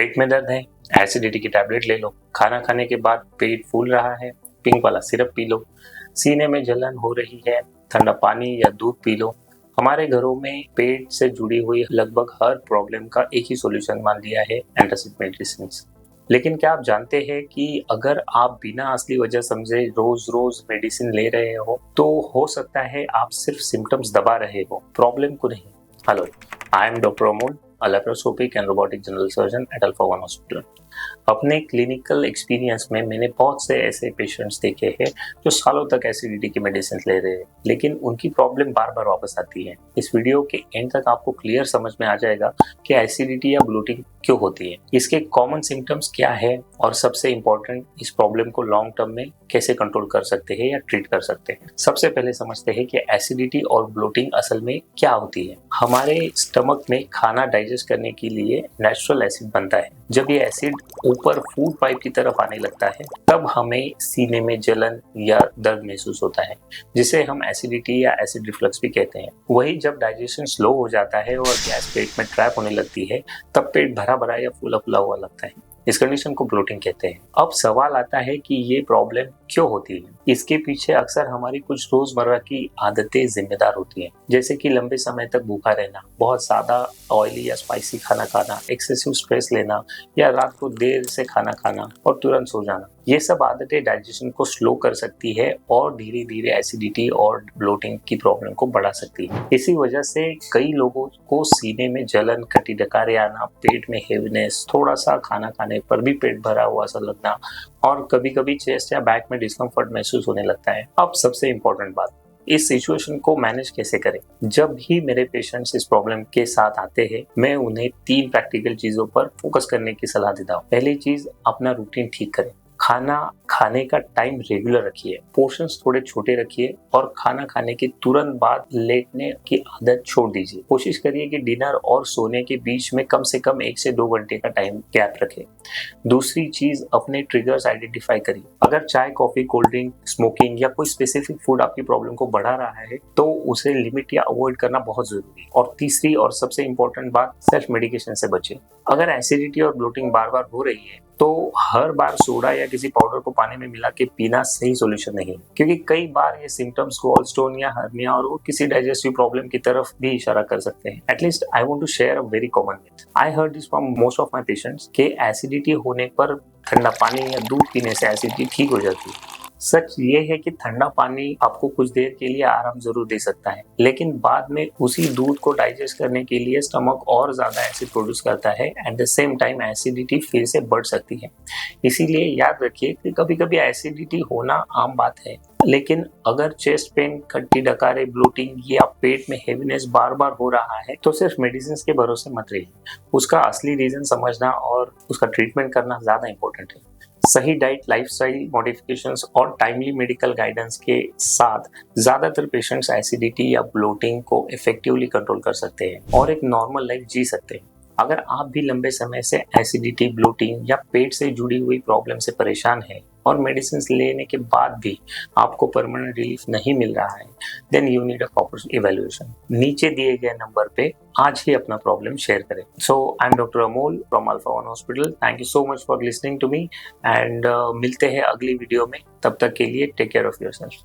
पेट में दर्द है, एसिडिटी की टैबलेट ले लो। खाना खाने के बाद पेट फूल रहा है, पिंक वाला सिरप पी लो। सीने में जलन हो रही है, ठंडा पानी या दूध पी लो। हमारे घरों में पेट से जुड़ी हुई लगभग हर प्रॉब्लम का एक ही सॉल्यूशन मान लिया है, एंटासिड मेडिसिन। लेकिन क्या आप जानते हैं कि अगर आप बिना असली वजह समझे रोज रोज मेडिसिन ले रहे हो तो हो सकता है आप सिर्फ सिम्टम्स दबा रहे हो, प्रॉब्लम को नहीं। Hello, I am doctor Amol, a laparoscopic and robotic general surgeon at Alpha One Hospital. अपने क्लिनिकल एक्सपीरियंस में मैंने बहुत से ऐसे पेशेंट्स देखे हैं जो सालों तक एसिडिटी की मेडिसिन ले रहे हैं, लेकिन उनकी प्रॉब्लम बार बार वापस आती है। इस वीडियो के एंड तक आपको क्लियर समझ में आ जाएगा कि एसिडिटी या ब्लोटिंग क्यों होती है, इसके कॉमन सिम्टम्स क्या है और सबसे इम्पोर्टेंट, इस प्रॉब्लम को लॉन्ग टर्म में कैसे कंट्रोल कर सकते हैं या ट्रीट कर सकते हैं। सबसे पहले समझते हैं कि एसिडिटी और ब्लोटिंग असल में क्या होती है। हमारे स्टमक में खाना डाइजेस्ट करने के लिए नेचुरल एसिड बनता है। जब ये एसिड ऊपर फूड पाइप की तरफ आने लगता है तब हमें सीने में जलन या दर्द महसूस होता है, जिसे हम एसिडिटी या एसिड रिफ्लक्स भी कहते हैं। वही जब डाइजेशन स्लो हो जाता है और गैस पेट में ट्रैप होने लगती है तब पेट भरा भरा या फूला फूला हुआ लगता है। इस कंडीशन को ब्लोटिंग कहते हैं। अब सवाल आता है कि ये प्रॉब्लम क्यों होती है। इसके पीछे अक्सर हमारी कुछ रोजमर्रा की आदतें जिम्मेदार होती हैं, जैसे कि लंबे समय तक भूखा रहना, बहुत ज्यादा ऑयली या स्पाइसी खाना खाना, एक्सेसिव स्ट्रेस लेना या रात को देर से खाना खाना और तुरंत सो जाना। ये सब आदतें डाइजेशन को स्लो कर सकती है और धीरे धीरे एसिडिटी और ब्लोटिंग की प्रॉब्लम को बढ़ा सकती है। इसी वजह से कई लोगों को सीने में जलन, खट्टी डकारें आना, पेट में हेवीनेस, थोड़ा सा खाना खाने पर भी पेट भरा हुआ सा लगना और कभी कभी चेस्ट या बैक में डिस्कम्फर्ट महसूस होने लगता है। अब सबसे इम्पोर्टेंट बात, इस सिचुएशन को मैनेज कैसे करें। जब भी मेरे पेशेंट्स इस प्रॉब्लम के साथ आते हैं, मैं उन्हें 3 प्रैक्टिकल चीजों पर फोकस करने की सलाह देता हूँ। पहली चीज, अपना रूटीन ठीक करें। खाना खाने का टाइम रेगुलर रखिए, पोर्शंस थोड़े छोटे रखिए और खाना खाने के तुरंत बाद लेटने की आदत छोड़ दीजिए। कोशिश करिए कि डिनर और सोने के बीच में कम से कम 1 से 2 घंटे का टाइम गैप रखें। दूसरी चीज, अपने ट्रिगर्स आइडेंटिफाई करिए। अगर चाय, कॉफी, कोल्ड ड्रिंक, स्मोकिंग या कोई स्पेसिफिक फूड आपकी प्रॉब्लम को बढ़ा रहा है तो उसे लिमिट या अवॉइड करना बहुत जरूरी है। और तीसरी और सबसे इम्पोर्टेंट बात, सेल्फ मेडिकेशन से बचें। अगर एसिडिटी और ब्लोटिंग बार बार हो रही है तो हर बार सोडा या किसी पाउडर को पानी में मिला के पीना सही सॉल्यूशन नहीं, क्योंकि कई बार ये सिम्टम्स गॉल स्टोन या हर्निया और किसी डाइजेस्टिव प्रॉब्लम की तरफ भी इशारा कर सकते हैं। At least I want to share a very common myth. I heard this from most of my patients कि एसिडिटी होने पर ठंडा पानी या दूध पीने से एसिडिटी ठीक हो जाती है। सच ये है कि ठंडा पानी आपको कुछ देर के लिए आराम जरूर दे सकता है, लेकिन बाद में उसी दूध को डाइजेस्ट करने के लिए स्टमक और ज्यादा एसिड प्रोड्यूस करता है। At the same time acidity फिर से बढ़ सकती है। इसीलिए याद रखिए कि कभी कभी एसिडिटी होना आम बात है, लेकिन अगर चेस्ट पेन, खट्टी डकारे, ब्लोटिंग या पेट में हेवीनेस बार बार हो रहा है तो सिर्फ मेडिसिन के भरोसे मत रहिए। उसका असली रीजन समझना और उसका ट्रीटमेंट करना ज्यादा इंपॉर्टेंट है। सही डाइट, लाइफस्टाइल मॉडिफिकेशंस और टाइमली मेडिकल गाइडेंस के साथ ज्यादातर पेशेंट्स एसिडिटी या ब्लोटिंग को इफेक्टिवली कंट्रोल कर सकते हैं और एक नॉर्मल लाइफ जी सकते हैं। अगर आप भी लंबे समय से एसिडिटी, ब्लोटिंग या पेट से जुड़ी हुई प्रॉब्लम से परेशान हैं और मेडिसिन लेने के बाद भी आपको परमानेंट रिलीफ नहीं मिल रहा है, then you need a proper evaluation. नीचे दिए गए नंबर पे आज ही अपना प्रॉब्लम शेयर करें। So I am doctor Amol from Alpha One hospital. Thank you so much for listening to me and मिलते हैं अगली वीडियो में। तब तक के लिए टेक केयर ऑफ योरसेल्फ।